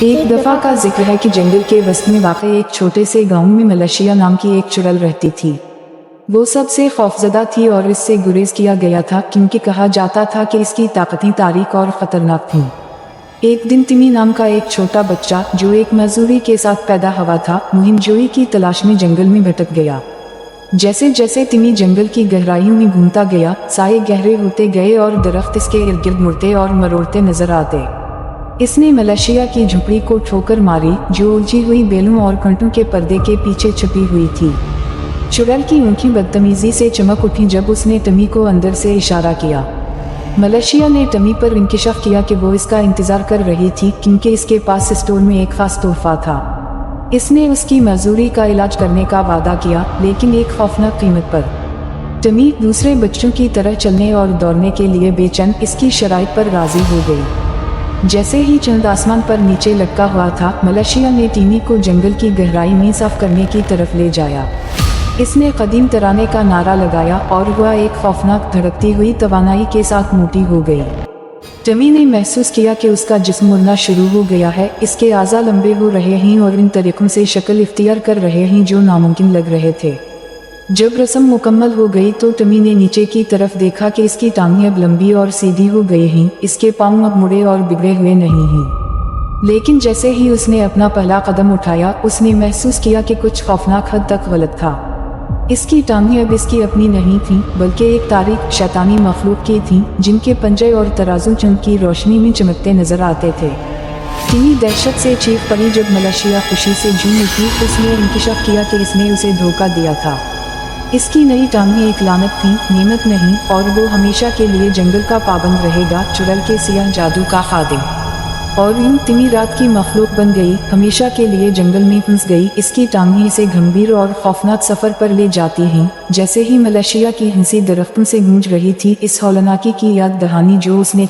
एक दफा का जिक्र है कि जंगल के वस्त में वाक़ एक छोटे से गांव में मलेशिया नाम की एक चुड़ैल रहती थी। वो सबसे खौफजदा थी और इससे गुरेज किया गया था क्योंकि कहा जाता था कि इसकी ताकतें तारीक और ख़तरनाक थीं। एक दिन तिमी नाम का एक छोटा बच्चा जो एक मजदूरी के साथ पैदा हुआ था, मुहिमजोई की तलाश में जंगल में भटक गया। जैसे जैसे तिमी जंगल की गहराइयों में घूमता गया, साए गहरे होते गए और दरख्त इसके इर्द गिर्द मुड़ते और मरोड़ते नजर आते। इसने मलेशिया की झुपड़ी को ठोकर मारी जो उलझी हुई बेलों और कंटों के पर्दे के पीछे छुपी हुई थी। चुड़ैल की आंखें बदतमीजी से चमक उठी जब उसने टमी को अंदर से इशारा किया। मलेशिया ने टमी पर इंकिशाफ किया कि वो इसका इंतजार कर रही थी क्योंकि इसके पास स्टोर में एक खास तोहफा था। इसने उसकी मजदूरी का इलाज करने का वादा किया, लेकिन एक खौफनाक कीमत पर। टमी दूसरे बच्चों की तरह चलने और दौड़ने के लिए बेचैन इसकी शराइत पर राजी हो गई। जैसे ही चंद आसमान पर नीचे लटका हुआ था, मलेशिया ने टीमी को जंगल की गहराई में साफ करने की तरफ ले जाया। इसने कदीम तराने का नारा लगाया और वह एक खौफनाक धड़कती हुई तवानाई के साथ मोटी हो गई। टमी ने महसूस किया कि उसका जिस्म मुड़ना शुरू हो गया है, इसके आज़ा लंबे हो रहे हैं और इन तरीकों से शक्ल इख्तियार कर रहे हैं जो नामुमकिन लग रहे थे। जब रस्म मुकम्मल हो गई तो टमी ने नीचे की तरफ देखा कि इसकी टांगें अब लंबी और सीधी हो गई हैं, इसके पांव अब मुड़े और बिगड़े हुए नहीं हैं। लेकिन जैसे ही उसने अपना पहला कदम उठाया, उसने महसूस किया कि कुछ खौफनाक हद तक गलत था। इसकी टांगें अब इसकी अपनी नहीं थीं, बल्कि एक तारीक शैतानी मखलूक की थीं, जिनके पंजे और तराजू चंद की रोशनी में चमकते नजर आते थे। टीमी दहशत से चीख पड़ी जब मलेशिया खुशी से झूम उठी। उसने इंकिशाफ किया कि इसने उसे धोखा दिया था। इसकी नई टांगें एक लानत थीं, नेमत नहीं, और वो हमेशा के लिए जंगल का पाबंद रहेगा, चुड़ैल के सियाह जादू का खादिम। और यूं तिमी रात की मखलूक बन गई, हमेशा के लिए जंगल में फंस गई। इसकी टांगें इसे गंभीर और खौफनाक सफर पर ले जाती हैं। जैसे ही मलेशिया की हंसी दरख्तों से गूंज रही थी, इस हौलनाकी की याद दहानी जो उसने